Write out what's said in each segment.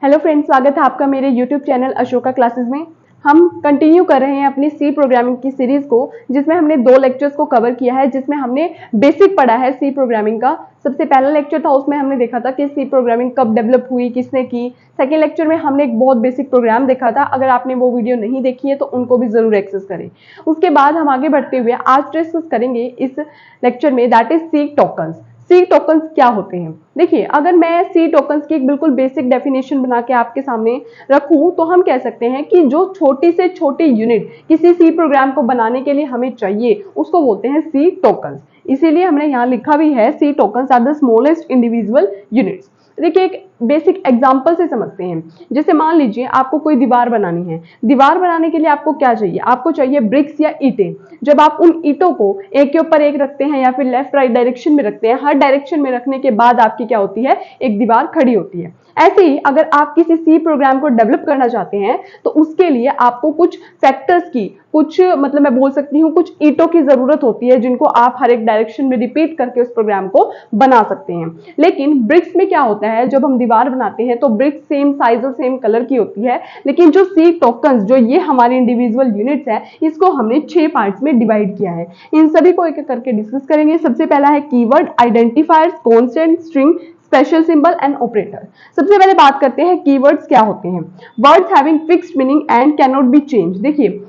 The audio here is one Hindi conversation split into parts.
हेलो फ्रेंड्स, स्वागत है आपका मेरे यूट्यूब चैनल अशोका क्लासेस में। हम कंटिन्यू कर रहे हैं अपनी सी प्रोग्रामिंग की सीरीज को, जिसमें हमने 2 लेक्चर्स को कवर किया है, जिसमें हमने बेसिक पढ़ा है सी प्रोग्रामिंग का। सबसे पहला लेक्चर था, उसमें हमने देखा था कि सी प्रोग्रामिंग कब डेवलप हुई, किसने की। सेकेंड लेक्चर में हमने एक बहुत बेसिक प्रोग्राम देखा था। अगर आपने वो वीडियो नहीं देखी है तो उनको भी जरूर एक्सेस करें। उसके बाद हम आगे बढ़ते हुए आज डिस्कस करेंगे इस लेक्चर में, that is C tokens. C tokens क्या होते हैं? देखिए, अगर मैं सी टोकन्स की एक बिल्कुल बेसिक डेफिनेशन बना के आपके सामने रखूं तो हम कह सकते हैं कि जो छोटी से छोटी यूनिट किसी सी प्रोग्राम को बनाने के लिए हमें चाहिए, उसको बोलते हैं सी टोकन्स। इसीलिए हमने यहाँ लिखा भी है, C tokens are the smallest individual units. देखिए, एक बेसिक एग्जांपल से समझते हैं। जैसे मान लीजिए आपको कोई दीवार बनानी है। दीवार बनाने के लिए आपको क्या चाहिए? आपको चाहिए ब्रिक्स या ईंटें। जब आप उन ईंटों को एक के ऊपर एक रखते हैं या फिर लेफ्ट राइट डायरेक्शन में रखते हैं, हर डायरेक्शन में रखने के बाद आपकी क्या होती है? एक दीवार खड़ी होती है। ऐसे ही अगर आप किसी सी प्रोग्राम को डेवलप करना चाहते हैं तो उसके लिए आपको कुछ फैक्टर्स की, कुछ मतलब मैं बोल सकती हूँ कुछ ईंटों की जरूरत होती है, जिनको आप हर एक डायरेक्शन में रिपीट करके उस प्रोग्राम को बना सकते हैं। लेकिन ब्रिक्स में क्या होता है, जब हम दीवार बनाते हैं तो ब्रिक्स सेम साइज और सेम कलर की होती है। लेकिन जो सी टोकन्स, जो ये हमारी इंडिविजुअल यूनिट्स है, इसको हमने 6 पार्ट्स में डिवाइड किया है। इन सभी को एक एक करके डिस्कस करेंगे। सबसे पहला है keyword, identifiers, constant, string, special symbol and operator. सबसे पहले बात करते हैं कीवर्ड्स क्या होते हैं। Words having fixed meaning and can not be change. देखिए,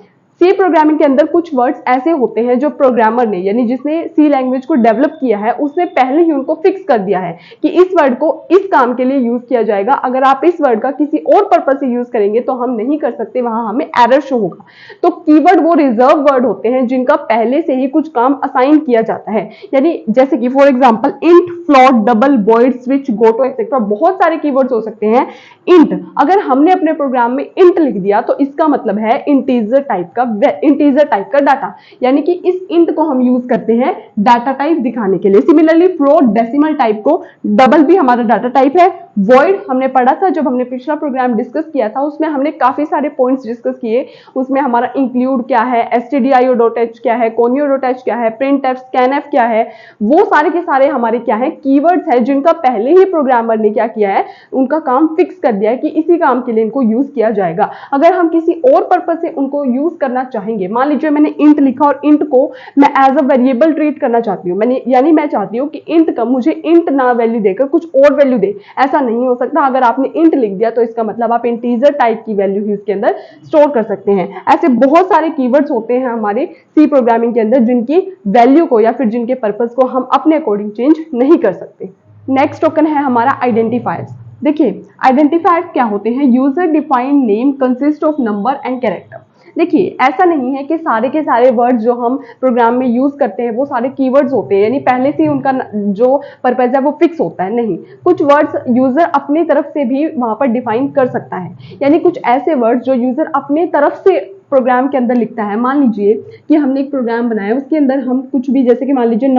सी प्रोग्रामिंग के अंदर कुछ वर्ड्स ऐसे होते हैं जो प्रोग्रामर ने, यानी जिसने सी लैंग्वेज को डेवलप किया है, उसने पहले ही उनको फिक्स कर दिया है कि इस वर्ड को इस काम के लिए यूज किया जाएगा। अगर आप इस वर्ड का किसी और पर्पज से यूज करेंगे तो हम नहीं कर सकते, वहां हमें एरर शो होगा। तो कीवर्ड वो रिजर्व वर्ड होते हैं जिनका पहले से ही कुछ काम असाइन किया जाता है। यानी जैसे कि for example int, float, double, void, switch, goto etcetera, बहुत सारे कीवर्ड्स हो सकते हैं। इंट, अगर हमने अपने प्रोग्राम में इंट लिख दिया तो इसका मतलब है इंटीजर टाइप का डाटा, यानी कि इस इंट को हम यूज करते हैं डाटा टाइप दिखाने के लिए। सिमिलरली फ्लोट डेसिमल टाइप को, डबल भी हमारा डाटा टाइप है। वॉइड हमने पढ़ा था जब हमने पिछला प्रोग्राम डिस्कस किया था, उसमें हमने काफी सारे पॉइंट्स डिस्कस किए। उसमें हमारा इंक्लूड क्या है, stdio.h क्या है, conio.h क्या है, printf, scanf क्या है, वो सारे के सारे हमारे क्या है? कीवर्ड्स है, जिनका पहले ही प्रोग्रामर ने क्या किया है? उनका काम फिक्स कर दिया है कि इसी काम के लिए इनको यूज किया जाएगा। अगर हम किसी और पर्पज से उनको यूज करना चाहेंगे, मान लीजिए मैंने इंट लिखा और इंट को मैं एज अ वेरिएबल ट्रीट करना चाहती हूँ, यानी मैं चाहती हूँ कि इंट का मुझे इंट ना वैल्यू देकर कुछ और वैल्यू दे, ऐसा नहीं हो सकता। अगर आपने इंट लिख दिया तो इसका मतलब आप इंटीजर टाइप की वैल्यू ही उसके अंदर स्टोर कर सकते हैं। ऐसे बहुत सारे कीवर्ड्स होते हैं हमारे सी प्रोग्रामिंग के अंदर, जिनकी वैल्यू को या फिर जिनके पर्पज को हम अपने अकॉर्डिंग चेंज नहीं कर सकते। नेक्स्ट टोकन है हमारा आइडेंटिफायर्स। देखिए, आइडेंटिफायर्स क्या होते हैं? User defined name consist of number and character. देखिए, ऐसा नहीं है कि सारे के सारे वर्ड्स जो हम प्रोग्राम में यूज करते हैं वो सारे कीवर्ड्स होते हैं, यानी पहले से ही उनका जो पर्पज है वो फिक्स होता है। नहीं, कुछ वर्ड्स यूजर अपनी तरफ से भी वहां पर डिफाइन कर सकता है, यानी कुछ ऐसे वर्ड्स जो यूजर अपने तरफ से प्रोग्राम के अंदर लिखता है। मान लीजिए कि हमने एक प्रोग्राम बनाया, उसके अंदर हम कुछ भी, जैसे कि मान लीजिए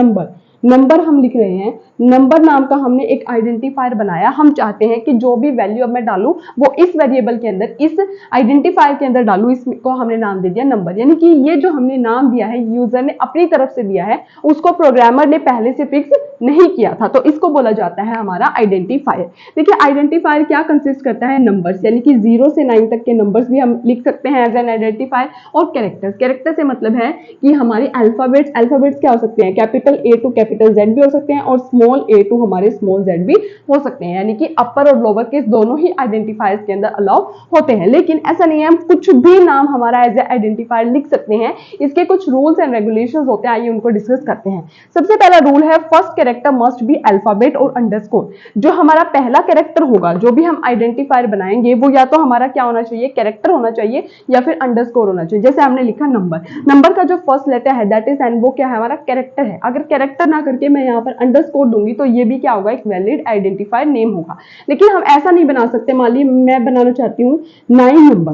नंबर हम लिख रहे हैं, नंबर नाम का हमने एक आइडेंटिफायर बनाया। हम चाहते हैं कि जो भी वैल्यू अब मैं डालूं वो इस वेरिएबल के अंदर, इस आइडेंटिफायर के अंदर डालूं। इसको हमने नाम दे दिया नंबर, यानी कि ये जो हमने नाम दिया है यूजर ने अपनी तरफ से दिया है, उसको प्रोग्रामर ने पहले से फिक्स नहीं किया था, तो इसको बोला जाता है हमारा आइडेंटिफायर। देखिए, आइडेंटिफायर क्या कंसिस्ट करता है? नंबर्स, यानी कि 0 से 9 तक के नंबर्स भी हम लिख सकते हैं एज एन आइडेंटिफायर। और कैरेक्टर से मतलब है कि हमारे अल्फाबेट्स क्या हो सकते हैं? Capital A to capital Z भी हो सकते हैं और स्मॉल a टू हमारे स्मॉल z भी हो सकते हैं, यानी कि अपर और लोअर केस दोनों ही आइडेंटिफायर्स के अंदर अलाउ होते हैं। लेकिन ऐसा नहीं है हम कुछ भी नाम हमारा एज ए आइडेंटिफायर लिख सकते हैं। इसके कुछ रूल्स एंड रेगुलेशंस होते हैं, आइए उनको डिस्कस करते हैं। सबसे पहला रूल है, first character must be alphabet और अंडरस्कोर। जो हमारा पहला कैरेक्टर होगा, जो भी हम आइडेंटिफायर बनाएंगे, वो या तो हमारा क्या होना चाहिए? कैरेक्टर होना चाहिए या फिर अंडरस्कोर होना चाहिए। जैसे हमने लिखा नंबर का जो फर्स्ट लेटर है दैट इज एन, वो क्या है? हमारा कैरेक्टर है। अगर कैरेक्टर ना करके मैं यहाँ पर अंडरस्कोर दूंगी तो ये भी क्या होगा? एक वैलिड आइडेंटिफायर नेम होगा। लेकिन हम ऐसा नहीं बना सकते। मान लीजिए मैं बनाना चाहती हूँ 9 नंबर,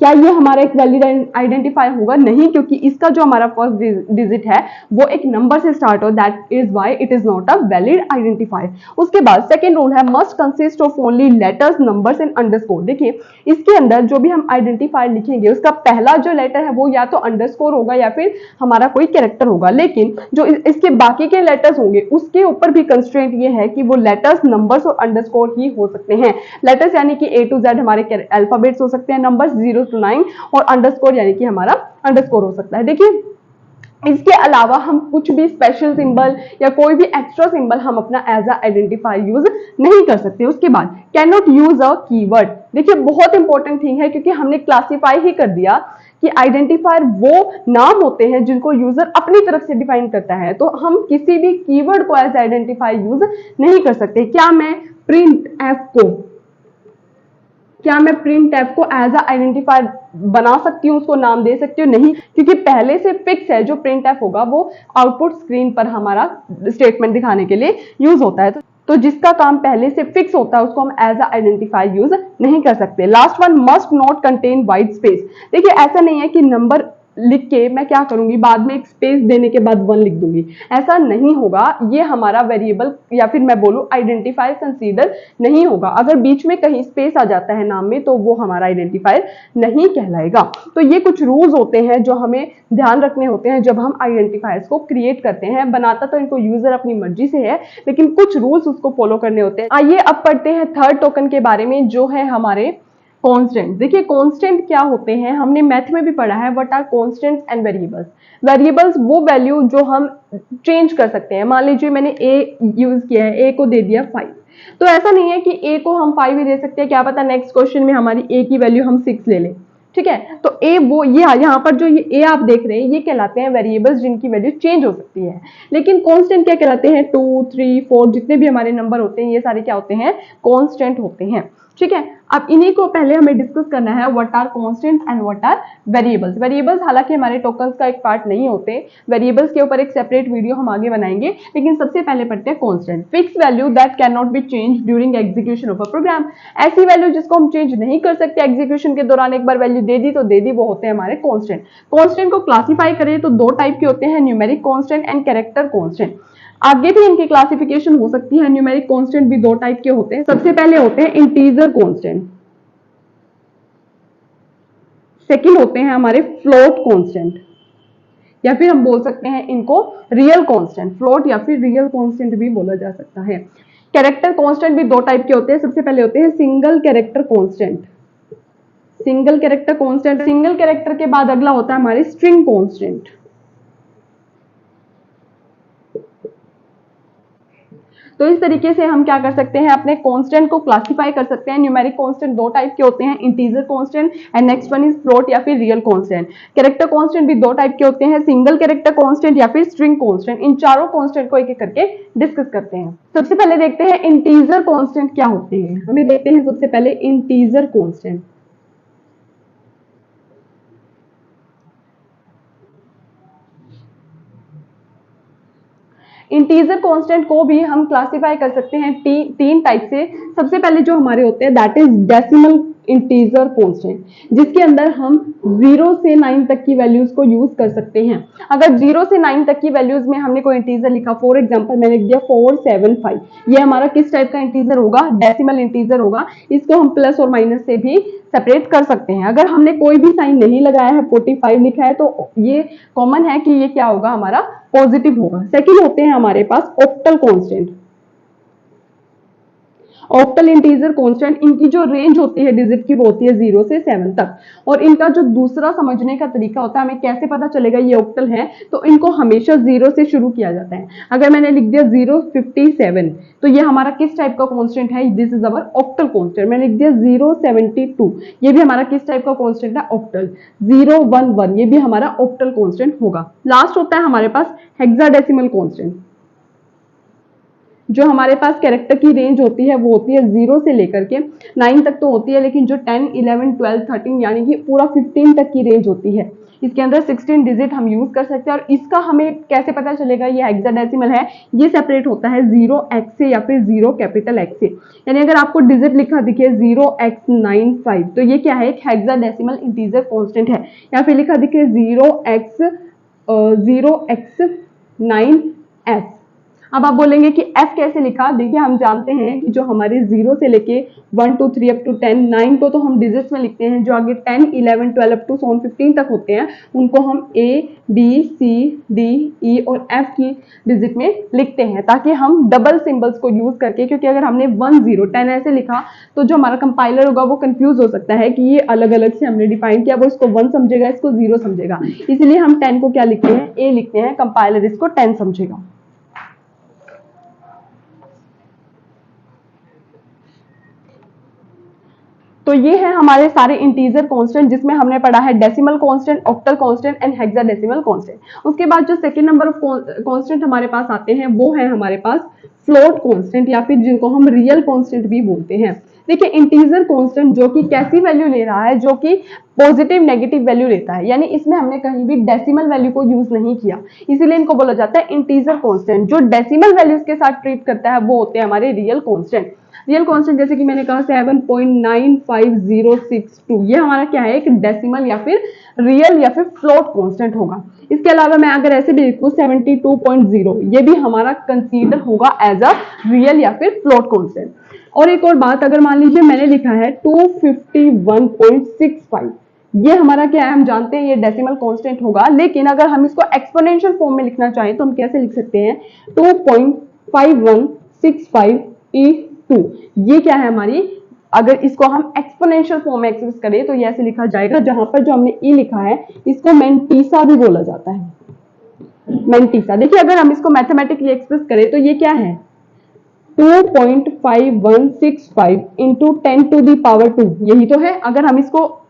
क्या ये हमारा एक वैलिड आइडेंटिफायर होगा? नहीं, क्योंकि इसका जो हमारा फर्स्ट डिजिट है वो एक नंबर से स्टार्ट हो, that is why it is not a valid identifier. उसके बाद सेकेंड रूल है must consist of only letters, numbers and underscore. देखिए इसके अंदर जो भी हम आइडेंटिफायर लिखेंगे उसका पहला जो लेटर है वो या तो अंडरस्कोर होगा या फिर हमारा कोई कैरेक्टर होगा, लेकिन जो इसके बाकी के लेटर्स होंगे उसके ऊपर भी कंस्ट्रेंट ये है कि वो लेटर्स, नंबर्स और अंडरस्कोर ही हो सकते हैं। लेटर्स यानी कि A to Z हमारे अल्फाबेट्स हो सकते हैं, नंबर्स 0 to 9 और अंडरस्कोर यानी कि हमारा अंडरस्कोर हो सकता है। देखिए इसके अलावा हम कुछ भी स्पेशल सिंबल या कोई भी एक्स्ट्रा सिंबल हम अपना एज अ आइडेंटिफायर यूज नहीं कर सकते। उसके बाद can not use a keyword. देखिए बहुत इंपॉर्टेंट थिंग है, क्योंकि हमने क्लासीफाई ही कर दिया कि आइडेंटिफायर वो नाम होते हैं जिनको यूजर अपनी तरफ से डिफाइन करता है, तो हम किसी भी कीवर्ड को एज आइडेंटिफायर यूज नहीं कर सकते। क्या मैं प्रिंट एफ को एज अ आइडेंटिफायर बना सकती हूँ, उसको नाम दे सकती हूँ? नहीं, क्योंकि पहले से फिक्स है जो प्रिंट एफ होगा वो आउटपुट स्क्रीन पर हमारा स्टेटमेंट दिखाने के लिए यूज होता है। तो जिसका काम पहले से फिक्स होता है उसको हम एज अ आइडेंटिफायर यूज नहीं कर सकते। Last one must not contain white space. देखिए ऐसा नहीं है कि नंबर लिख के मैं क्या करूंगी बाद में एक स्पेस देने के बाद 1 लिख दूंगी, ऐसा नहीं होगा। ये हमारा वेरिएबल या फिर मैं बोलूं आइडेंटिफायर कंसीडर नहीं होगा। अगर बीच में कहीं स्पेस आ जाता है नाम में तो वो हमारा आइडेंटिफायर नहीं कहलाएगा। तो ये कुछ रूल्स होते हैं जो हमें ध्यान रखने होते हैं जब हम आइडेंटिफायर्स को क्रिएट करते हैं। बनाता तो इनको यूजर अपनी मर्जी से है, लेकिन कुछ रूल्स उसको फॉलो करने होते हैं। आइए अब पढ़ते हैं थर्ड टोकन के बारे में, जो है हमारे कांस्टेंट। देखिए कांस्टेंट क्या होते हैं, हमने मैथ में भी पढ़ा है। What are constants and variables. Variables वो वैल्यू जो हम चेंज कर सकते हैं। मान लीजिए मैंने ए यूज किया है, ए को दे दिया 5, तो ऐसा नहीं है कि ए को हम 5 ही दे सकते हैं, क्या पता नेक्स्ट क्वेश्चन में हमारी ए की वैल्यू हम 6 ले लें, ठीक है। तो ए वो ये यहाँ पर जो ये ए आप देख रहे हैं ये कहलाते हैं वेरिएबल्स जिनकी वैल्यू चेंज हो सकती है। लेकिन कांस्टेंट क्या कहलाते हैं? 2, 3, 4 जितने भी हमारे नंबर होते हैं ये सारे क्या होते हैं? कांस्टेंट होते हैं, ठीक है। अब इन्हीं को पहले हमें डिस्कस करना है, what are constants and what are variables. Variables हालांकि हमारे टोकन्स का एक पार्ट नहीं होते, वेरिएबल्स के ऊपर एक सेपरेट वीडियो हम आगे बनाएंगे, लेकिन सबसे पहले पढ़ते हैं constant. Fix value that can not be change during execution of a program. ऐसी वैल्यू जिसको हम चेंज नहीं कर सकते, एग्जीक्यूशन के दौरान एक बार वैल्यू दे दी तो दे दी, वो होते हैं हमारे कांस्टेंट। कांस्टेंट को क्लासीफाई करें तो 2 टाइप के होते हैं, numeric constant and character constant. आगे भी इनकी क्लासिफिकेशन हो सकती है। न्यूमेरिक कांस्टेंट भी 2 टाइप के होते हैं। सबसे पहले होते हैं इंटीजर कांस्टेंट, सेकंड होते हैं हमारे फ्लोट कांस्टेंट, या फिर हम बोल सकते हैं इनको रियल कांस्टेंट। फ्लोट या फिर रियल कांस्टेंट भी बोला जा सकता है। कैरेक्टर कांस्टेंट भी 2 टाइप के होते हैं। सबसे पहले होते हैं single character constant. Single character के बाद अगला होता है हमारे स्ट्रिंग कांस्टेंट। तो इस तरीके से हम क्या कर सकते हैं, अपने कांस्टेंट को क्लासिफाई कर सकते हैं। न्यूमेरिक कांस्टेंट 2 टाइप के होते हैं, integer constant and next one is float या फिर रियल कांस्टेंट। कैरेक्टर कांस्टेंट भी 2 टाइप के होते हैं, सिंगल कैरेक्टर कांस्टेंट या फिर स्ट्रिंग कांस्टेंट। इन चारों कांस्टेंट को एक एक करके डिस्कस करते हैं। सबसे पहले देखते हैं इंटीजर कांस्टेंट क्या होते हैं। हमें देखते हैं सबसे पहले इंटीजर कांस्टेंट। इंटीजर कांस्टेंट को भी हम क्लासिफाई कर सकते हैं 3 टाइप से। सबसे पहले जो हमारे होते हैं that is decimal integer constant, जिसके अंदर हम 0 से 9 तक की वैल्यूज को यूज कर सकते हैं। अगर 0 से 9 तक की वैल्यूज में हमने कोई इंटीजर लिखा, फॉर एग्जांपल मैंने लिख दिया 475, ये हमारा किस टाइप का इंटीजर होगा? डेसिमल इंटीजर होगा। इसको हम प्लस और माइनस से भी सेपरेट कर सकते हैं। अगर हमने कोई भी साइन नहीं लगाया है, 45 लिखा है, तो ये कॉमन है कि ये क्या होगा? हमारा पॉजिटिव होगा। सेकंड होते हैं हमारे पास octal constant. Octal integer constant, इनकी जो रेंज होती है डिजिट की वो होती है 0 से 7 तक। और इनका जो दूसरा समझने का तरीका होता है, हमें कैसे पता चलेगा ये ऑक्टल है, तो इनको हमेशा 0 से शुरू किया जाता है। अगर मैंने लिख दिया 057 तो ये हमारा किस टाइप का कांस्टेंट है? This is our octal constant. मैंने लिख दिया 072, ये भी हमारा किस टाइप का कांस्टेंट है? ऑक्टल। 011 ये भी हमारा ऑक्टल कांस्टेंट होगा। लास्ट होता है हमारे पास हेक्साडेसिमल कांस्टेंट। जो हमारे पास कैरेक्टर की रेंज होती है वो होती है 0 से लेकर के 9 तक तो होती है, लेकिन जो 10, 11, 12, 13 यानी कि पूरा 15 तक की रेंज होती है, इसके अंदर 16 डिजिट हम यूज कर सकते हैं। और इसका हमें कैसे पता चलेगा ये हेक्साडेसिमल है, ये सेपरेट होता है 0x से या फिर 0X से। यानी अगर आपको डिजिट लिखा दिखे 0x95 तो ये क्या है, एक हेक्साडेसिमल इंटीजर कांस्टेंट है। या फिर लिखा दिखे 0x9f। अब आप बोलेंगे कि f कैसे लिखा, देखिए हम जानते हैं कि जो हमारे 0 से लेके 1 2 3 अप टू 10 9 को तो हम डिजिट्स में लिखते हैं, जो आगे 10 11 12 अप टू 15 तक होते हैं उनको हम a b c d e और f की डिजिट में लिखते हैं, ताकि हम डबल सिंबल्स को यूज करके, क्योंकि अगर हमने 1 0 10 ऐसे लिखा तो जो हमारा कंपाइलर होगा वो कंफ्यूज हो सकता है कि ये अलग अलग से हमने डिफाइन किया, वो इसको 1 समझेगा, इसको 0 समझेगा। इसलिए हम 10 को क्या लिखते हैं, a लिखते हैं, कंपाइलर इसको 10 समझेगा। तो ये है हमारे सारे इंटीजर कांस्टेंट, जिसमें हमने पढ़ा है decimal constant, octal constant and hexadecimal constant. उसके बाद जो सेकंड नंबर ऑफ कांस्टेंट हमारे पास आते हैं वो है हमारे पास फ्लोट कांस्टेंट, या फिर जिनको हम रियल कांस्टेंट भी बोलते हैं। देखिए इंटीजर कांस्टेंट जो कि कैसी वैल्यू ले रहा है, जो कि पॉजिटिव नेगेटिव वैल्यू लेता है, यानी इसमें हमने कहीं भी डेसिमल वैल्यू को यूज नहीं किया, इसीलिए इनको बोला जाता है इंटीजर कांस्टेंट। जो डेसिमल वैल्यूज के साथ ट्रीट करता है वो होते हैं हमारे रियल कांस्टेंट। रियल कांस्टेंट जैसे कि मैंने कहा 7.95062, ये हमारा क्या है, एक डेसिमल या फिर रियल या फिर फ्लोट कांस्टेंट होगा। इसके अलावा मैं अगर ऐसे भी लिखूं 72.0, ये भी हमारा कंसीडर होगा एज अ रियल या फिर फ्लोट कांस्टेंट। और एक और बात, अगर मान लीजिए मैंने लिखा है 251.65, ये हमारा क्या है, हम जानते हैं ये डेसिमल कांस्टेंट होगा, लेकिन अगर हम इसको एक्सपोनेंशियल फॉर्म में लिखना चाहें तो हम कैसे लिख सकते हैं, 2.5165e2। ये क्या है हमारी, अगर इसको हम एक्सपोनेंशियल फॉर्म में एक्सप्रेस करें तो ये ऐसे लिखा जाएगा, जहां पर जो हमने ई लिखा है इसको मेंटीसा भी बोला जाता है, मेंटीसा। देखिए अगर हम इसको मैथमेटिकली एक्सप्रेस करें तो ये क्या है, 2.5165 इंटू 10 टू दी पावर 2, यही तो है। अगर हम इसको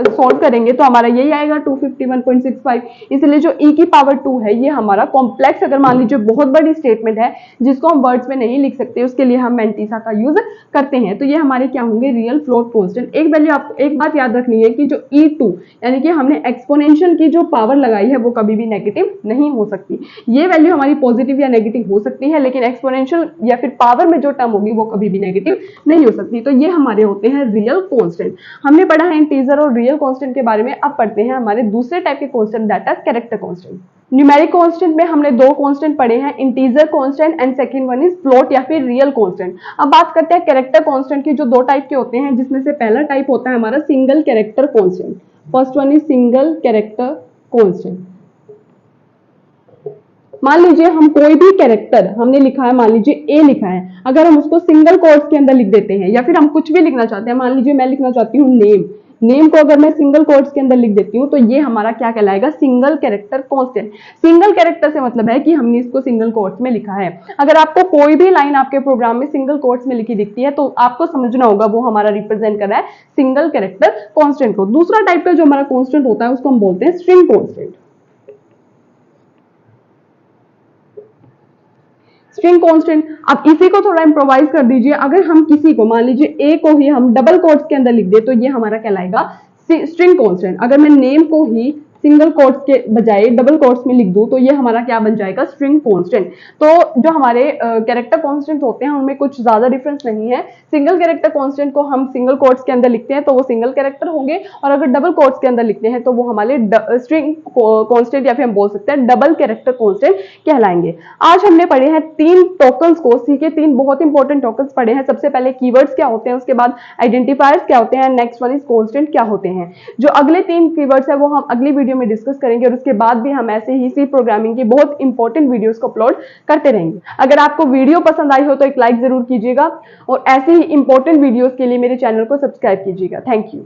सॉल्व करेंगे तो हमारा यही आएगा 251.65। इसलिए जो e की पावर 2 है ये हमारा कॉम्प्लेक्स, अगर मान लीजिए बहुत बड़ी स्टेटमेंट है जिसको हम वर्ड्स में नहीं लिख सकते, उसके लिए हम मेंटीसा का यूज करते हैं। तो ये हमारे क्या होंगे, रियल फ्लोट कांस्टेंट। एक वैल्यू आपको एक बात याद रखनी है कि जो e2 यानी कि हमने एक्सपोनेंशियल की जो पावर लगाई है वो कभी भी नेगेटिव नहीं हो सकती। ये वैल्यू हमारी पॉजिटिव या नेगेटिव हो सकती है, लेकिन एक्सपोनेंशियल या फिर पावर में जो टर्म होगी वो कभी भी नेगेटिव नहीं हो सकती। तो ये हमारे होते हैं रियल कांस्टेंट। हमने पढ़ा है इंटीजर और रियल कांस्टेंट के बारे में। अब पढ़ते हैं हमारे दूसरे टाइप के constant, that is character constant. Numeric constant में हमने दो कांस्टेंट पढ़े हैं, integer constant and second one is float या फिर रियल कांस्टेंट। अब बात करते हैं कैरेक्टर कांस्टेंट की, जो दो टाइप के होते हैं, जिसमें से पहला टाइप होता है हमारा single character constant. First one is single character constant. मान लीजिए हम कोई भी कैरेक्टर हमने लिखा है, मान लीजिए ए लिखा है, अगर हम उसको सिंगल कोट्स के अंदर लिख देते हैं, या फिर हम कुछ भी लिखना चाहते हैं, मान लीजिए मैं लिखना चाहती हूँ नेम, नेम को अगर मैं सिंगल कोट्स के अंदर लिख देती हूँ तो ये हमारा क्या कहलाएगा, single character constant. Single character से मतलब है कि हमने इसको सिंगल कोट्स में लिखा है। अगर आपको कोई भी लाइन आपके प्रोग्राम में सिंगल कोट्स में लिखी दिखती है तो आपको समझना होगा वो हमारा रिप्रेजेंट कर रहा है सिंगल कैरेक्टर कांस्टेंट को। दूसरा टाइप का जो हमारा कांस्टेंट होता है उसको हम बोलते हैं स्ट्रिंग कांस्टेंट। स्ट्रिंग कांस्टेंट, अब इसी को थोड़ा इम्प्रोवाइज कर दीजिए। अगर हम किसी को, मान लीजिए ए को ही हम डबल कोट्स के अंदर लिख दे तो ये हमारा कहलाएगा स्ट्रिंग कांस्टेंट। अगर मैं नेम को ही सिंगल कोट्स के बजाय डबल कोट्स में लिख दूं तो ये हमारा क्या बन जाएगा, स्ट्रिंग कांस्टेंट। तो जो हमारे कैरेक्टर कांस्टेंट होते हैं उनमें कुछ ज्यादा डिफरेंस नहीं है। सिंगल कैरेक्टर कांस्टेंट को हम सिंगल कोट्स के अंदर लिखते हैं तो वो सिंगल कैरेक्टर होंगे, और अगर डबल कोट्स के अंदर लिखते हैं तो वो हमारे स्ट्रिंग कांस्टेंट या फिर हम बोल सकते हैं डबल कैरेक्टर कांस्टेंट कहलाएंगे। आज हमने पढ़े हैं तीन टोकन्स को, सी के तीन बहुत इंपॉर्टेंट टोकन्स पढ़े हैं। सबसे पहले कीवर्ड्स क्या होते हैं, उसके बाद आइडेंटिफायर्स क्या होते हैं, नेक्स्ट वन इज कांस्टेंट क्या होते हैं। जो अगले तीन कीवर्ड्स है वो हम अगली वीडियो में डिस्कस करेंगे, और उसके बाद भी हम ऐसे ही सी प्रोग्रामिंग की बहुत इंपॉर्टेंट वीडियोस को अपलोड करते रहेंगे। अगर आपको वीडियो पसंद आई हो तो एक लाइक जरूर कीजिएगा, और ऐसे ही इंपॉर्टेंट वीडियोस के लिए मेरे चैनल को सब्सक्राइब कीजिएगा। Thank you.